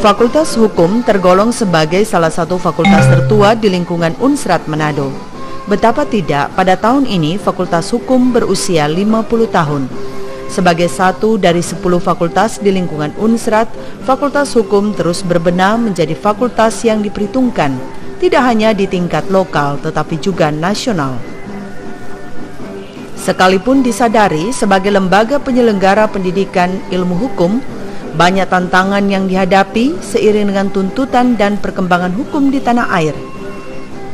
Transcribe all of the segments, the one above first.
Fakultas Hukum tergolong sebagai salah satu fakultas tertua di lingkungan Unsrat Manado. Betapa tidak, pada tahun ini Fakultas Hukum berusia 50 tahun. Sebagai satu dari 10 fakultas di lingkungan Unsrat, Fakultas Hukum terus berbenah menjadi fakultas yang diperhitungkan, tidak hanya di tingkat lokal tetapi juga nasional. Sekalipun disadari sebagai lembaga penyelenggara pendidikan ilmu hukum, banyak tantangan yang dihadapi seiring dengan tuntutan dan perkembangan hukum di tanah air.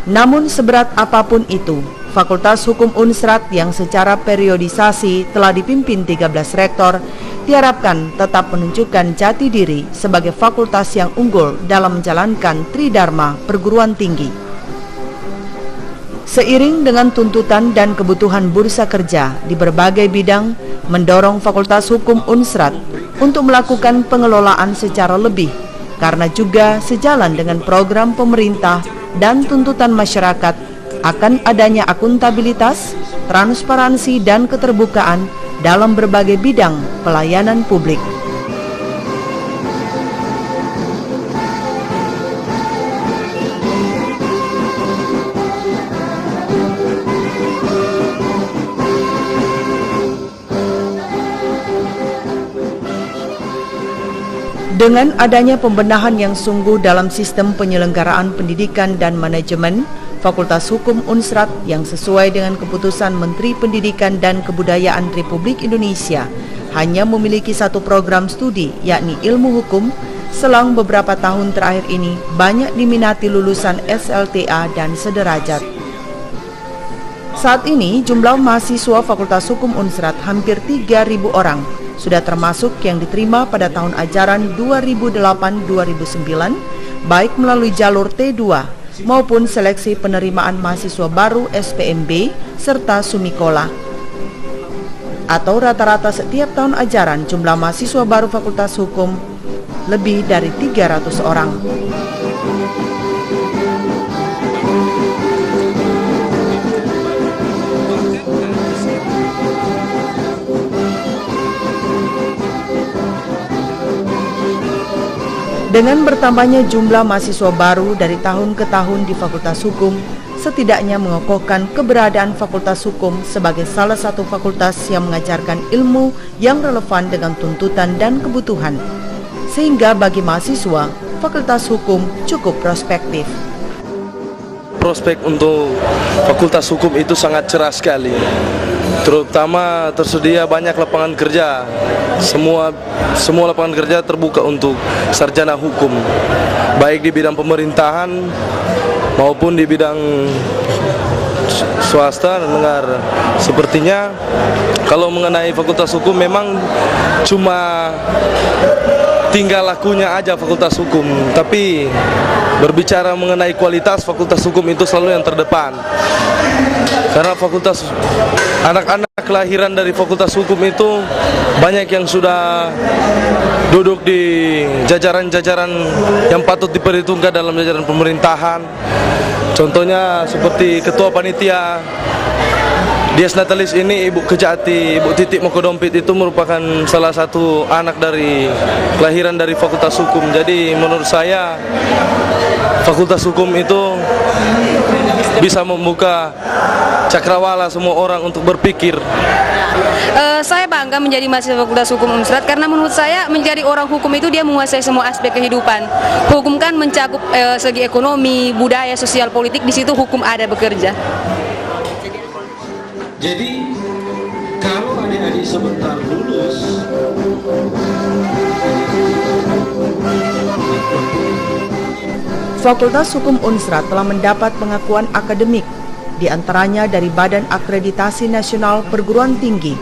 Namun seberat apapun itu, Fakultas Hukum Unsrat yang secara periodisasi telah dipimpin 13 rektor diharapkan tetap menunjukkan jati diri sebagai fakultas yang unggul dalam menjalankan Tridharma perguruan tinggi. Seiring dengan tuntutan dan kebutuhan bursa kerja di berbagai bidang, mendorong Fakultas Hukum Unsrat untuk melakukan pengelolaan secara lebih, karena juga sejalan dengan program pemerintah dan tuntutan masyarakat akan adanya akuntabilitas, transparansi, dan keterbukaan dalam berbagai bidang pelayanan publik. Dengan adanya pembenahan yang sungguh dalam sistem penyelenggaraan pendidikan dan manajemen, Fakultas Hukum Unsrat yang sesuai dengan keputusan Menteri Pendidikan dan Kebudayaan Republik Indonesia hanya memiliki satu program studi, yakni ilmu hukum. Selang beberapa tahun terakhir ini banyak diminati lulusan SLTA dan sederajat. Saat ini jumlah mahasiswa Fakultas Hukum Unsrat hampir 3.000 orang, sudah termasuk yang diterima pada tahun ajaran 2008-2009, baik melalui jalur T2 maupun seleksi penerimaan mahasiswa baru SPMB serta Sumikola. Atau rata-rata setiap tahun ajaran jumlah mahasiswa baru Fakultas Hukum lebih dari 300 orang. Dengan bertambahnya jumlah mahasiswa baru dari tahun ke tahun di Fakultas Hukum, setidaknya mengokohkan keberadaan Fakultas Hukum sebagai salah satu fakultas yang mengajarkan ilmu yang relevan dengan tuntutan dan kebutuhan. Sehingga bagi mahasiswa, Fakultas Hukum cukup prospektif. Prospek untuk Fakultas Hukum itu sangat cerah sekali. Terutama tersedia banyak lapangan kerja. Semua lapangan kerja terbuka untuk sarjana hukum, baik di bidang pemerintahan maupun di bidang swasta dan negara. Sepertinya kalau mengenai Fakultas Hukum memang cuma tinggal lakunya aja Fakultas Hukum, tapi berbicara mengenai kualitas, Fakultas Hukum itu selalu yang terdepan. Karena anak-anak kelahiran dari Fakultas Hukum itu banyak yang sudah duduk di jajaran-jajaran yang patut diperhitungkan dalam jajaran pemerintahan. Contohnya seperti Ketua Panitia Dias Natalis ini, Ibu Kejati, Ibu Titik Mokodompit itu merupakan salah satu anak dari kelahiran dari Fakultas Hukum. Jadi menurut saya Fakultas Hukum itu bisa membuka cakrawala semua orang untuk berpikir. Saya bangga menjadi mahasiswa Fakultas Hukum Unsrat karena menurut saya menjadi orang hukum itu dia menguasai semua aspek kehidupan. Hukum kan mencakup segi ekonomi, budaya, sosial, politik, di situ hukum ada bekerja. Jadi kalau adik-adik sebentar lulus, Fakultas Hukum Unsrat telah mendapat pengakuan akademik, di antaranya dari Badan Akreditasi Nasional Perguruan Tinggi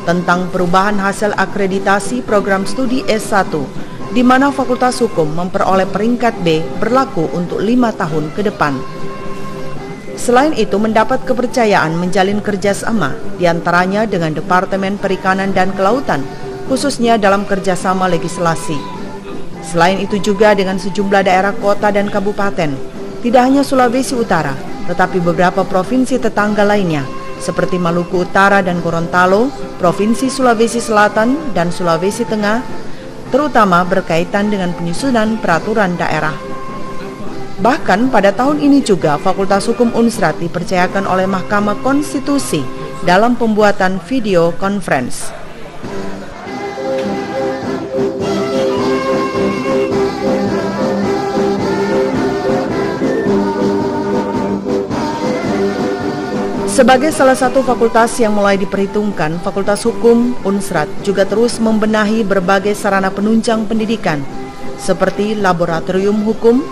tentang perubahan hasil akreditasi program studi S1, di mana Fakultas Hukum memperoleh peringkat B berlaku untuk 5 tahun ke depan. Selain itu mendapat kepercayaan menjalin kerjasama, di antaranya dengan Departemen Perikanan dan Kelautan, khususnya dalam kerjasama legislasi. Selain itu juga dengan sejumlah daerah kota dan kabupaten, tidak hanya Sulawesi Utara, tetapi beberapa provinsi tetangga lainnya, seperti Maluku Utara dan Gorontalo, Provinsi Sulawesi Selatan dan Sulawesi Tengah, terutama berkaitan dengan penyusunan peraturan daerah. Bahkan pada tahun ini juga Fakultas Hukum Unstrat dipercayakan oleh Mahkamah Konstitusi dalam pembuatan video conference. Sebagai salah satu fakultas yang mulai diperhitungkan, Fakultas Hukum Unstrat juga terus membenahi berbagai sarana penunjang pendidikan seperti laboratorium hukum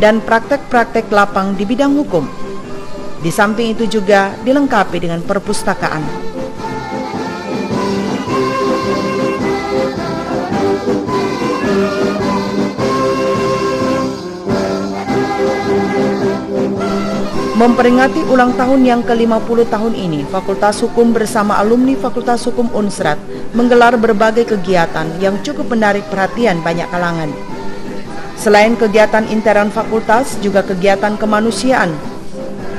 dan praktek-praktek lapang di bidang hukum. Di samping itu juga dilengkapi dengan perpustakaan. Memperingati ulang tahun yang ke-50 tahun ini, Fakultas Hukum bersama alumni Fakultas Hukum Unstrat menggelar berbagai kegiatan yang cukup menarik perhatian banyak kalangan. Selain kegiatan intern fakultas, juga kegiatan kemanusiaan,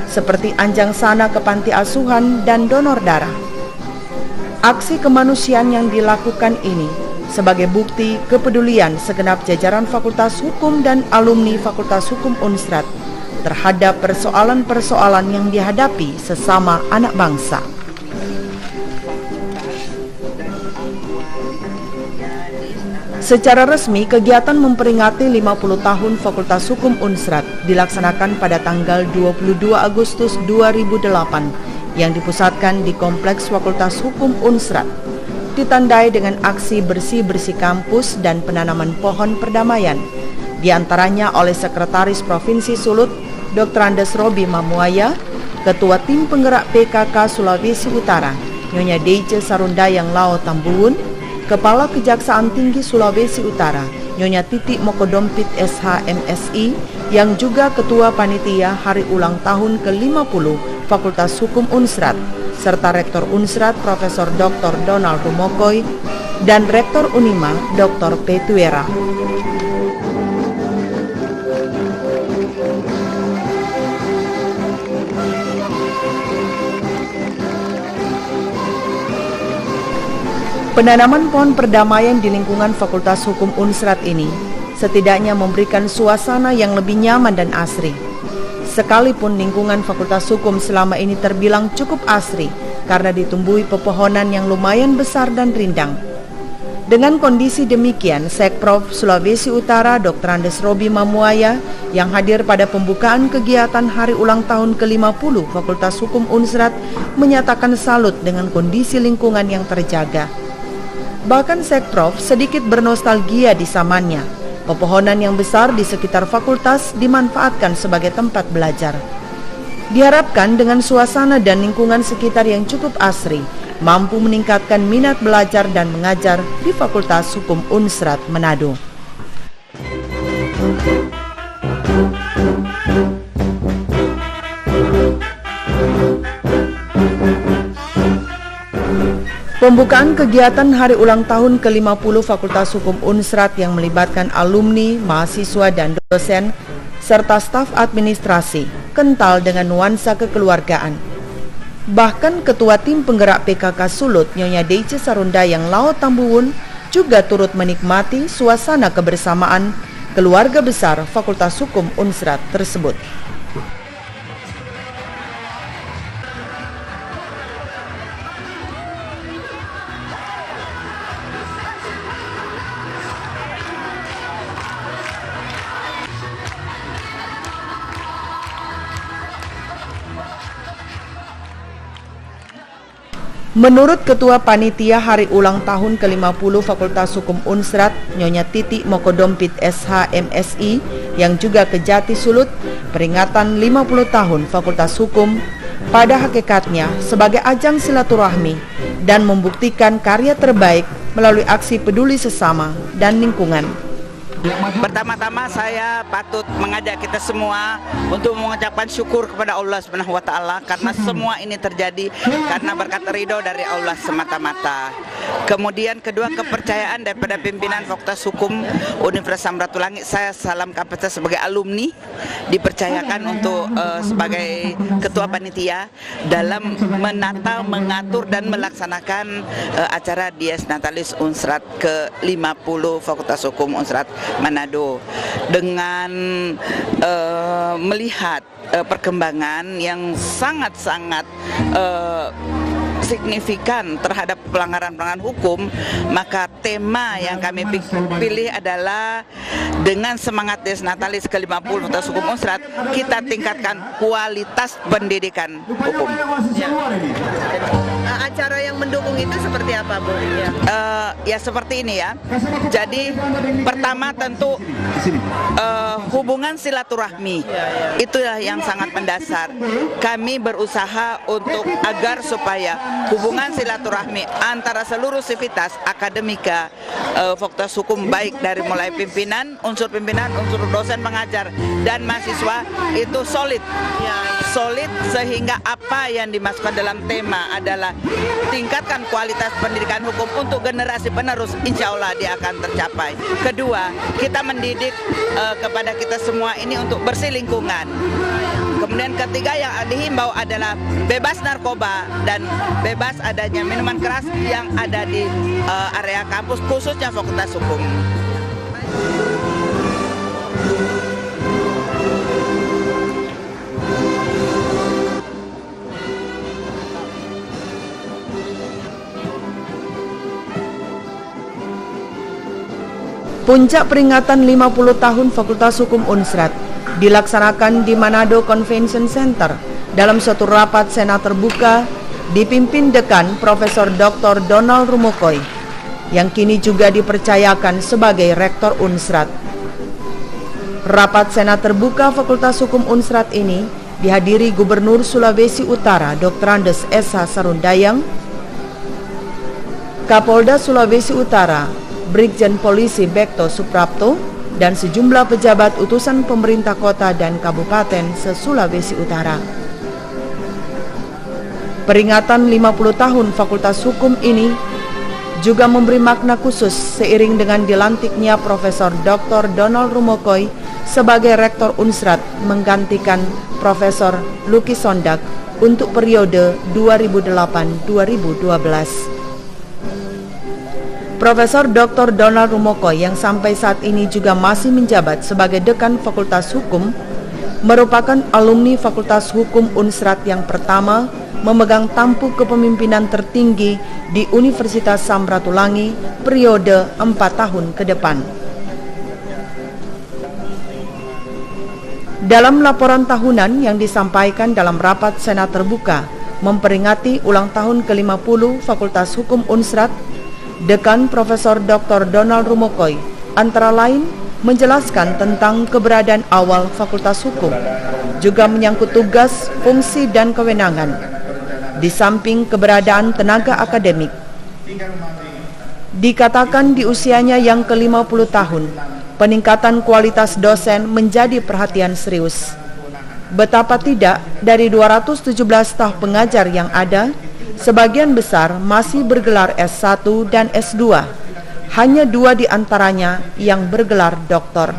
seperti anjang sana ke panti asuhan dan donor darah. Aksi kemanusiaan yang dilakukan ini sebagai bukti kepedulian segenap jajaran Fakultas Hukum dan alumni Fakultas Hukum Unstrat terhadap persoalan-persoalan yang dihadapi sesama anak bangsa. Secara resmi, kegiatan memperingati 50 tahun Fakultas Hukum Unstrat dilaksanakan pada tanggal 22 Agustus 2008 yang dipusatkan di Kompleks Fakultas Hukum Unstrat, ditandai dengan aksi bersih-bersih kampus dan penanaman pohon perdamaian, di antaranya oleh Sekretaris Provinsi Sulut, Dr. Andes Robi Mamuaya, Ketua Tim Penggerak PKK Sulawesi Utara, Nyonya Deice Sarundayang Lao Tambuwun, Kepala Kejaksaan Tinggi Sulawesi Utara, Nyonya Titi Mokodompit SH MSI, yang juga Ketua Panitia Hari Ulang Tahun ke-50 Fakultas Hukum Unstrat, serta Rektor Unstrat Profesor Dr. Donald Rumokoy, dan Rektor Unima Dr. Petuera. Penanaman pohon perdamaian di lingkungan Fakultas Hukum Unstrat ini setidaknya memberikan suasana yang lebih nyaman dan asri. Sekalipun lingkungan Fakultas Hukum selama ini terbilang cukup asri karena ditumbuhi pepohonan yang lumayan besar dan rindang. Dengan kondisi demikian, Sekprov Sulawesi Utara Dr. Andes Robi Mamuaya yang hadir pada pembukaan kegiatan Hari Ulang Tahun ke-50 Fakultas Hukum Unstrat menyatakan salut dengan kondisi lingkungan yang terjaga. Bahkan Sekprov sedikit bernostalgia di zamannya. Pepohonan yang besar di sekitar fakultas dimanfaatkan sebagai tempat belajar. Diharapkan dengan suasana dan lingkungan sekitar yang cukup asri, mampu meningkatkan minat belajar dan mengajar di Fakultas Hukum Unstrat Manado. Pembukaan kegiatan Hari Ulang Tahun ke-50 Fakultas Hukum Unstrat yang melibatkan alumni, mahasiswa, dan dosen, serta staf administrasi, kental dengan nuansa kekeluargaan. Bahkan Ketua Tim Penggerak PKK Sulut, Nyonya Deice Sarundayang Lao Tambuwun, juga turut menikmati suasana kebersamaan keluarga besar Fakultas Hukum Unstrat tersebut. Menurut Ketua Panitia Hari Ulang Tahun ke-50 Fakultas Hukum Unstrat, Nyonya Titi Mokodompit SH MSI, yang juga Kejati Sulut, peringatan 50 tahun Fakultas Hukum pada hakikatnya sebagai ajang silaturahmi dan membuktikan karya terbaik melalui aksi peduli sesama dan lingkungan. Pertama-tama saya patut mengajak kita semua untuk mengucapkan syukur kepada Allah Subhanahu wa taala karena semua ini terjadi karena berkat ridho dari Allah semata-mata. Kemudian kedua, kepercayaan daripada pimpinan Fakultas Hukum Universitas Samratulangi. Saya salam kapasitas sebagai alumni dipercayakan untuk sebagai ketua panitia dalam menata, mengatur dan melaksanakan acara Dies Natalis Unsrat ke-50 Fakultas Hukum Unsrat Manado dengan melihat perkembangan yang sangat-sangat signifikan terhadap pelanggaran-pelanggaran hukum, maka tema yang kami pilih adalah dengan semangat Dies Natalis ke-50 Fakultas Hukum Unsrat, kita tingkatkan kualitas pendidikan hukum. Acara yang mendukung itu seperti apa, Bu? Ya seperti ini ya. Jadi pertama tentu hubungan silaturahmi itulah yang sangat mendasar. Kami berusaha untuk agar supaya hubungan silaturahmi antara seluruh sivitas akademika Fakultas Hukum, baik dari mulai pimpinan, unsur dosen pengajar dan mahasiswa itu solid sehingga apa yang dimasukkan dalam tema adalah tingkatkan kualitas pendidikan hukum untuk generasi penerus, insya Allah dia akan tercapai. Kedua, kita mendidik kepada kita semua ini untuk bersih lingkungan. Kemudian ketiga yang dihimbau adalah bebas narkoba dan bebas adanya minuman keras yang ada di area kampus khususnya Fakultas Hukum. Puncak peringatan 50 tahun Fakultas Hukum Unsrat dilaksanakan di Manado Convention Center dalam suatu rapat senat terbuka dipimpin Dekan Profesor Dr. Donald Rumokoy yang kini juga dipercayakan sebagai Rektor Unsrat. Rapat senat terbuka Fakultas Hukum Unsrat ini dihadiri Gubernur Sulawesi Utara Dr. Andes S.H. Sarundayang, Kapolda Sulawesi Utara Brigjen Polisi Bekto Suprapto, dan sejumlah pejabat utusan pemerintah kota dan kabupaten se-Sulawesi Utara. Peringatan 50 tahun Fakultas Hukum ini juga memberi makna khusus seiring dengan dilantiknya Profesor Dr. Donald Rumokoy sebagai Rektor Unsrat menggantikan Profesor Lucky Sondak untuk periode 2008-2012. Profesor Dr. Donald Rumokoy yang sampai saat ini juga masih menjabat sebagai Dekan Fakultas Hukum merupakan alumni Fakultas Hukum Unsrat yang pertama memegang tampuk kepemimpinan tertinggi di Universitas Samratulangi periode 4 tahun ke depan. Dalam laporan tahunan yang disampaikan dalam rapat senat terbuka memperingati ulang tahun ke-50 Fakultas Hukum Unsrat, Dekan Profesor Dr. Donald Rumokoy antara lain menjelaskan tentang keberadaan awal Fakultas Hukum, juga menyangkut tugas, fungsi, dan kewenangan. Di samping keberadaan tenaga akademik, dikatakan di usianya yang ke-50 tahun, peningkatan kualitas dosen menjadi perhatian serius. Betapa tidak, dari 217 staf pengajar yang ada, sebagian besar masih bergelar S1 dan S2, hanya 2 di antaranya yang bergelar doktor.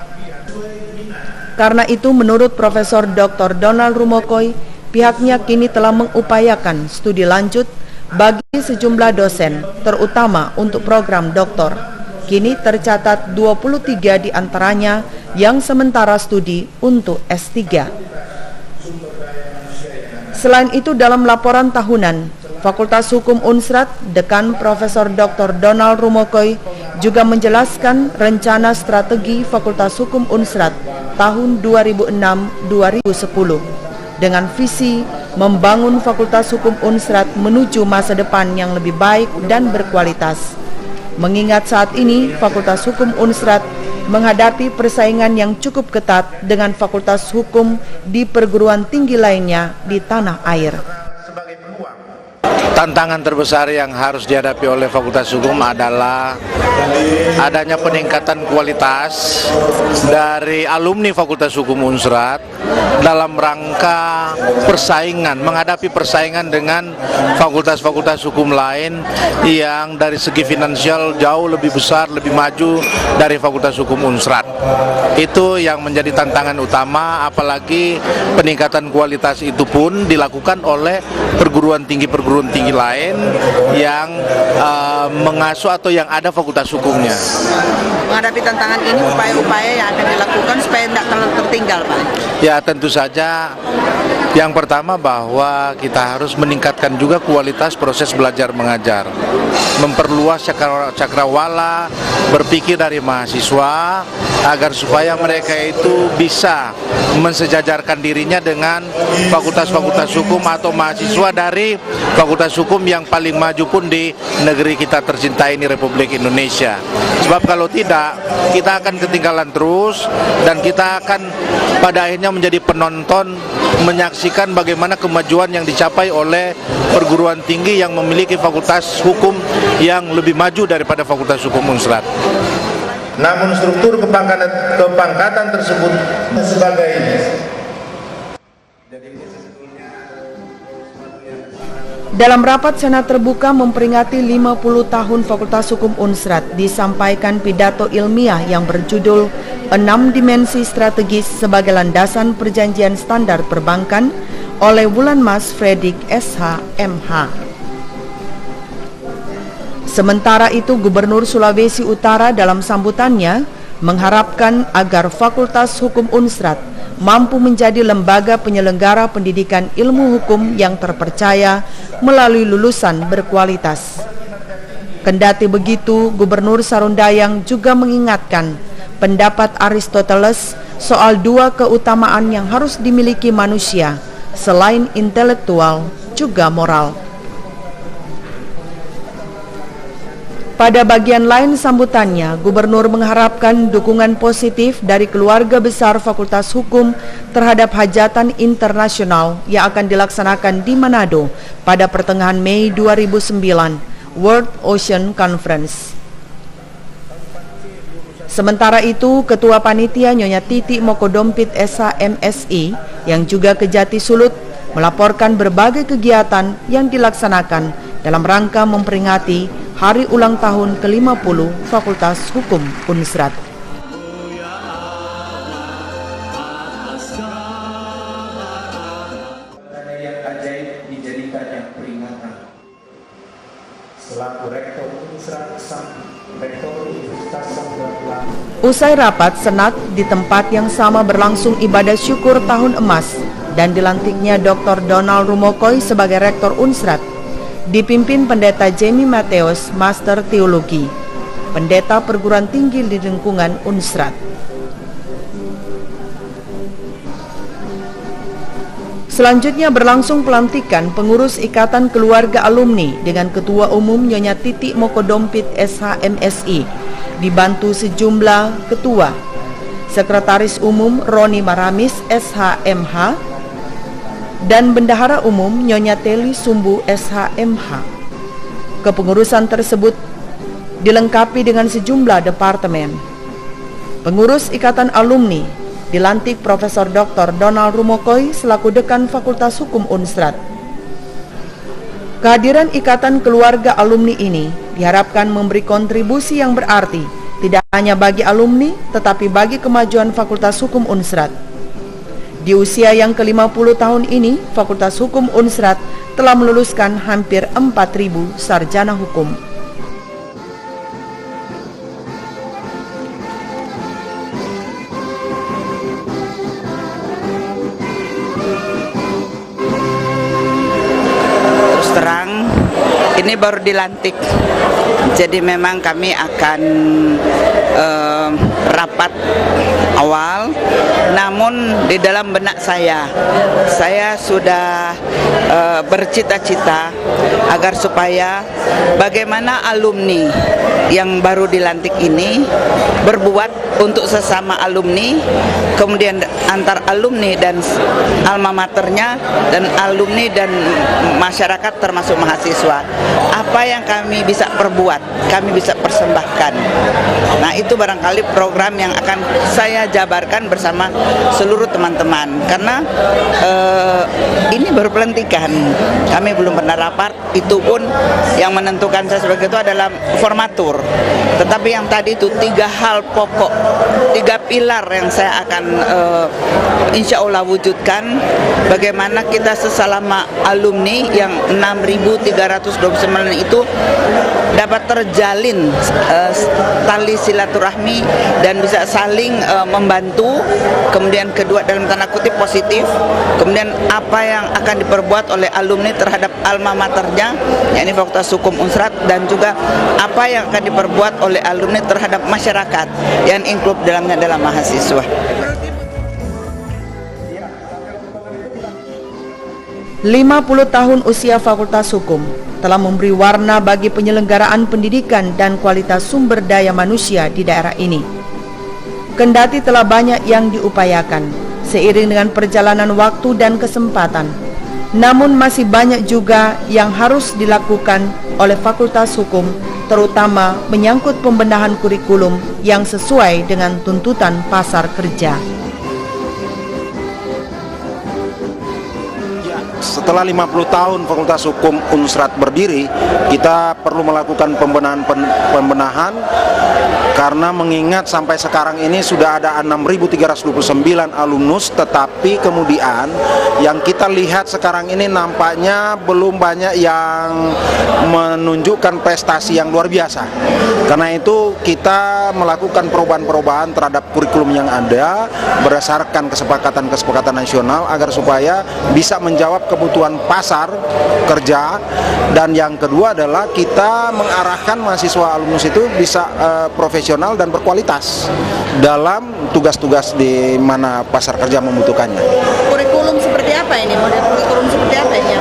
Karena itu menurut Profesor Dr. Donald Rumokoy, pihaknya kini telah mengupayakan studi lanjut bagi sejumlah dosen, terutama untuk program doktor. Kini tercatat 23 di antaranya yang sementara studi untuk S3. Selain itu dalam laporan tahunan Fakultas Hukum Unsrat, Dekan Profesor Dr. Donald Rumokoy juga menjelaskan rencana strategi Fakultas Hukum Unsrat tahun 2006-2010 dengan visi membangun Fakultas Hukum Unsrat menuju masa depan yang lebih baik dan berkualitas. Mengingat saat ini Fakultas Hukum Unsrat menghadapi persaingan yang cukup ketat dengan Fakultas Hukum di perguruan tinggi lainnya di tanah air. tantangan terbesar yang harus dihadapi oleh Fakultas Hukum adalah adanya peningkatan kualitas dari alumni Fakultas Hukum Unsrat dalam rangka menghadapi persaingan dengan fakultas-fakultas hukum lain yang dari segi finansial jauh lebih besar, lebih maju dari Fakultas Hukum Unsrat. Itu yang menjadi tantangan utama, apalagi peningkatan kualitas itu pun dilakukan oleh perguruan tinggi lain yang mengasuh atau yang ada fakultas hukumnya. Menghadapi tantangan ini, upaya-upaya yang akan dilakukan supaya tidak terlalu tertinggal, Pak? Ya, Tentu saja yang pertama bahwa kita harus meningkatkan juga kualitas proses belajar mengajar, memperluas cakrawala berpikir dari mahasiswa agar supaya mereka itu bisa mensejajarkan dirinya dengan fakultas-fakultas hukum atau mahasiswa dari fakultas hukum yang paling maju pun di negeri kita tercinta ini, Republik Indonesia. Sebab kalau tidak, kita akan ketinggalan terus dan kita akan pada akhirnya menjadi penonton menyaksikan bagaimana kemajuan yang dicapai oleh perguruan tinggi yang memiliki fakultas hukum yang lebih maju daripada Fakultas Hukum Unsrat. Namun struktur kepangkatan tersebut sebagai Dalam rapat Senat terbuka memperingati 50 tahun Fakultas Hukum Unsrat disampaikan pidato ilmiah yang berjudul 6 Dimensi Strategis sebagai Landasan Perjanjian Standar Perbankan oleh Wulan Mas Fredrik SH MH. Sementara itu, Gubernur Sulawesi Utara dalam sambutannya mengharapkan agar Fakultas Hukum Unsrat mampu menjadi lembaga penyelenggara pendidikan ilmu hukum yang terpercaya melalui lulusan berkualitas. Kendati begitu, Gubernur Sarundayang juga mengingatkan pendapat Aristoteles soal dua keutamaan yang harus dimiliki manusia, selain intelektual juga moral. Pada bagian lain sambutannya, Gubernur mengharapkan dukungan positif dari keluarga besar Fakultas Hukum terhadap hajatan internasional yang akan dilaksanakan di Manado pada pertengahan Mei 2009, World Ocean Conference. Sementara itu, Ketua Panitia Nyonya Titi Mokodompit SH MSI yang juga Kejati Sulut melaporkan berbagai kegiatan yang dilaksanakan dalam rangka memperingati Hari Ulang Tahun ke-50 Fakultas Hukum Unsrat. Yang ajaib dijadikan yang peringatan. Selaku Rektor Unsrat Rektor Universitas Samudra. Usai rapat Senat di tempat yang sama berlangsung ibadah syukur tahun emas dan dilantiknya Dr. Donald Rumokoy sebagai Rektor Unsrat. Dipimpin Pendeta Jamie Mateos, Master Teologi, Pendeta Perguruan Tinggi di lingkungan Unsrat. Selanjutnya berlangsung pelantikan pengurus Ikatan Keluarga Alumni dengan Ketua Umum Nyonya Titi Mokodompit SH MSI, dibantu sejumlah ketua, Sekretaris Umum Roni Maramis SH MH, dan Bendahara Umum Nyonya Teli Sumbu SH.MH. Kepengurusan tersebut dilengkapi dengan sejumlah departemen. Pengurus Ikatan Alumni dilantik Profesor Dr. Donald Rumokoy selaku Dekan Fakultas Hukum Unsrat. Kehadiran Ikatan Keluarga Alumni ini diharapkan memberi kontribusi yang berarti tidak hanya bagi alumni tetapi bagi kemajuan Fakultas Hukum Unsrat. Di usia yang ke-50 tahun ini, Fakultas Hukum Unsrat telah meluluskan hampir 4.000 sarjana hukum. Terus terang, ini baru dilantik. Jadi memang kami akan rapat awal, namun di dalam benak saya sudah bercita-cita agar supaya bagaimana alumni yang baru dilantik ini berbuat untuk sesama alumni, kemudian antar alumni dan alma maternya, dan alumni dan masyarakat termasuk mahasiswa. Apa yang kami bisa perbuat, kami bisa persembahkan. Nah, itu barangkali program yang akan saya jabarkan bersama seluruh teman-teman, karena ini baru pelantikan, kami belum pernah rapat. Itu pun yang menentukan saya sebagai itu adalah formatur. Tetapi yang tadi itu 3 hal pokok, 3 pilar yang saya akan insya Allah wujudkan. Bagaimana kita sesama alumni yang 6.329 itu dapat terjalin tali silaturahmi dan bisa saling membantu. Kemudian kedua, dalam tanda kutip positif, kemudian apa yang akan diperbuat oleh alumni terhadap alma maternya, yakni Fakultas Hukum Unsrat, dan juga apa yang akan diperbuat oleh alumni terhadap masyarakat yang inklup dalamnya adalah mahasiswa. 50 tahun usia Fakultas Hukum telah memberi warna bagi penyelenggaraan pendidikan dan kualitas sumber daya manusia di daerah ini. Kendati telah banyak yang diupayakan seiring dengan perjalanan waktu dan kesempatan, namun masih banyak juga yang harus dilakukan oleh Fakultas Hukum, terutama menyangkut pembenahan kurikulum yang sesuai dengan tuntutan pasar kerja. Setelah 50 tahun Fakultas Hukum Unsrat berdiri, kita perlu melakukan pembenahan karena mengingat sampai sekarang ini sudah ada 6.329 alumnus, tetapi kemudian yang kita lihat sekarang ini nampaknya belum banyak yang menunjukkan prestasi yang luar biasa. Karena itu kita melakukan perubahan-perubahan terhadap kurikulum yang ada berdasarkan kesepakatan nasional agar supaya bisa menjawab kebutuhan pasar kerja. Dan yang kedua adalah kita mengarahkan mahasiswa alumnus itu bisa profesional dan berkualitas dalam tugas-tugas di mana pasar kerja membutuhkannya. Kurikulum seperti apa ini? Model kurikulum seperti apa ini?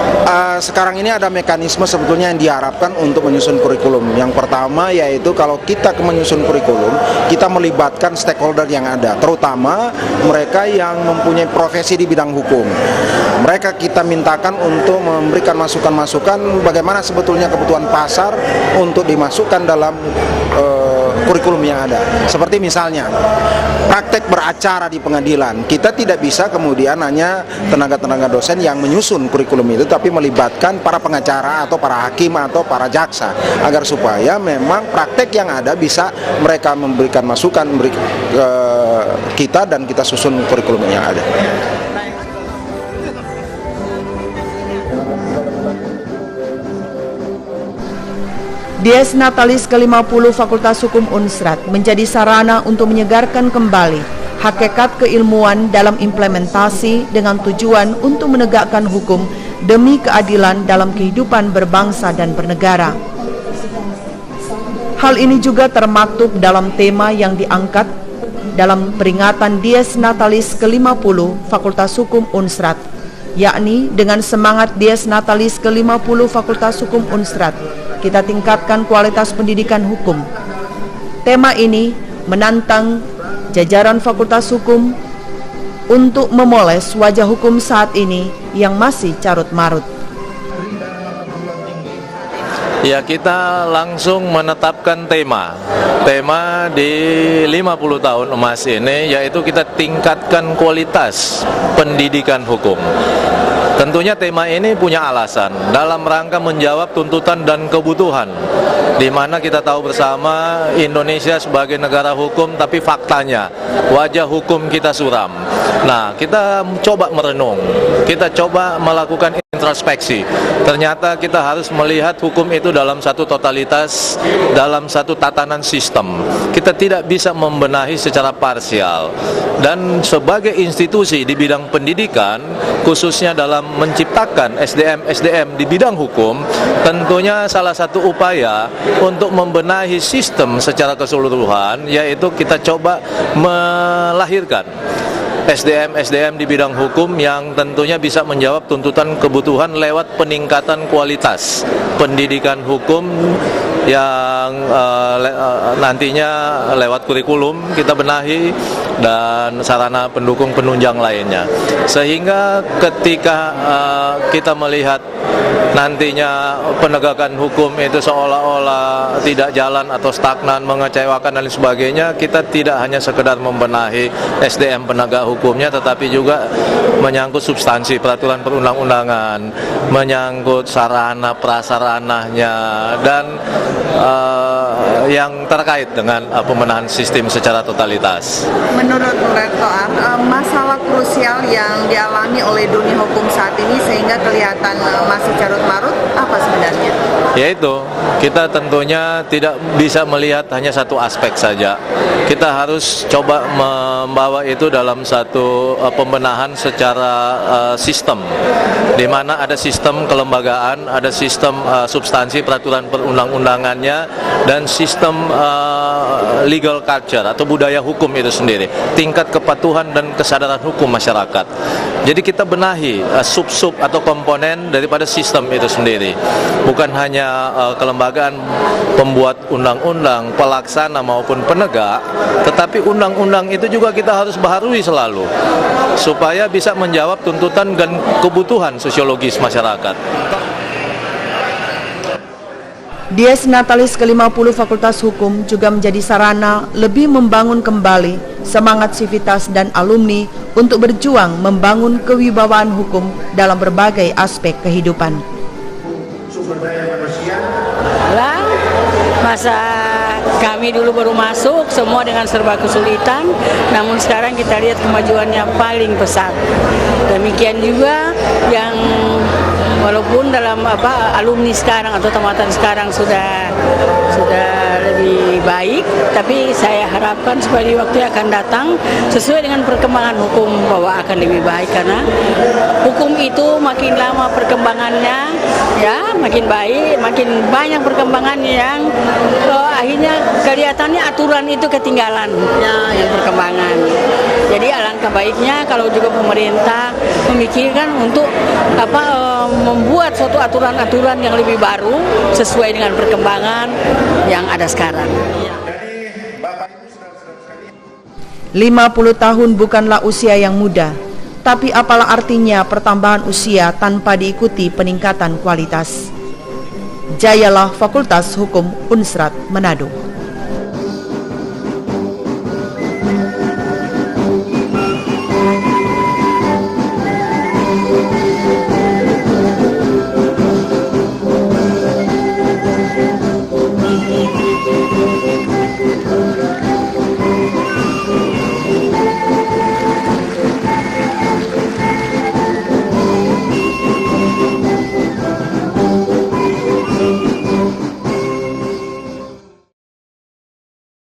Sekarang ini ada mekanisme sebetulnya yang diharapkan untuk menyusun kurikulum. Yang pertama yaitu kalau kita menyusun kurikulum, kita melibatkan stakeholder yang ada, terutama mereka yang mempunyai profesi di bidang hukum. Mereka kita mintakan untuk memberikan masukan-masukan bagaimana sebetulnya kebutuhan pasar untuk dimasukkan dalam kurikulum yang ada. Seperti misalnya praktek beracara di pengadilan, kita tidak bisa kemudian hanya tenaga-tenaga dosen yang menyusun kurikulum itu, tapi melibatkan para pengacara atau para hakim atau para jaksa, agar supaya memang praktek yang ada bisa mereka memberikan masukan kita dan kita susun kurikulum yang ada. Dies Natalis ke-50 Fakultas Hukum Unsrat menjadi sarana untuk menyegarkan kembali hakikat keilmuan dalam implementasi dengan tujuan untuk menegakkan hukum demi keadilan dalam kehidupan berbangsa dan bernegara. Hal ini juga termaktub dalam tema yang diangkat dalam peringatan Dies Natalis ke-50 Fakultas Hukum Unsrat, yakni dengan semangat Dies Natalis ke-50 Fakultas Hukum Unsrat, kita tingkatkan kualitas pendidikan hukum. Tema ini menantang jajaran Fakultas Hukum untuk memoles wajah hukum saat ini yang masih carut-marut. Ya, kita langsung menetapkan tema di 50 tahun emas ini, yaitu kita tingkatkan kualitas pendidikan hukum. Tentunya tema ini punya alasan dalam rangka menjawab tuntutan dan kebutuhan, di mana kita tahu bersama Indonesia sebagai negara hukum, tapi faktanya wajah hukum kita suram. Nah, kita coba merenung, kita coba melakukan introspeksi. Ternyata kita harus melihat hukum itu dalam satu totalitas, dalam satu tatanan sistem. Kita tidak bisa membenahi secara parsial. Dan sebagai institusi di bidang pendidikan, khususnya dalam menciptakan SDM di bidang hukum, tentunya salah satu upaya untuk membenahi sistem secara keseluruhan, yaitu kita coba melahirkan SDM di bidang hukum yang tentunya bisa menjawab tuntutan kebutuhan lewat peningkatan kualitas pendidikan hukum yang nantinya lewat kurikulum kita benahi dan sarana pendukung penunjang lainnya. Sehingga ketika kita melihat nantinya penegakan hukum itu seolah-olah tidak jalan atau stagnan, mengecewakan dan sebagainya, kita tidak hanya sekedar membenahi SDM penegak hukumnya, tetapi juga menyangkut substansi peraturan perundang-undangan, menyangkut sarana prasarananya, dan yang terkait dengan pembenahan sistem secara totalitas. Menurut Rektor, masalah krusial yang dialami oleh dunia hukum saat ini sehingga kelihatan masih carut-marut apa sebenarnya? Yaitu kita tentunya tidak bisa melihat hanya satu aspek saja. Kita harus coba membawa itu dalam satu pembenahan secara sistem, di mana ada sistem kelembagaan, ada sistem substansi peraturan perundang-undangannya, dan sistem legal culture atau budaya hukum itu sendiri, tingkat kepatuhan dan kesadaran hukum masyarakat. Jadi kita benahi sub-sub atau komponen daripada sistem itu sendiri, bukan hanya kelembagaan pembuat undang-undang, pelaksana maupun penegak, tetapi undang-undang itu juga kita harus baharui selalu supaya bisa menjawab tuntutan dan kebutuhan sosiologis masyarakat. Dies Natalis ke-50 Fakultas Hukum juga menjadi sarana lebih membangun kembali semangat sivitas dan alumni untuk berjuang membangun kewibawaan hukum dalam berbagai aspek kehidupan. Masa kami dulu baru masuk, semua dengan serba kesulitan, namun sekarang kita lihat kemajuannya paling pesat. Demikian juga yang walaupun dalam alumni sekarang atau tamatan sekarang sudah lebih baik, tapi saya harapkan supaya di waktu yang akan datang sesuai dengan perkembangan hukum bahwa akan lebih baik, karena hukum itu makin lama perkembangannya ya makin baik, makin banyak perkembangannya yang akhirnya kelihatannya aturan itu ketinggalan ya, yang perkembangan. Jadi alangkah baiknya kalau juga pemerintah memikirkan untuk membuat suatu aturan-aturan yang lebih baru sesuai dengan perkembangan yang ada sekarang. 50 tahun bukanlah usia yang muda, tapi apalah artinya pertambahan usia tanpa diikuti peningkatan kualitas. Jayalah Fakultas Hukum Unsrat Manado.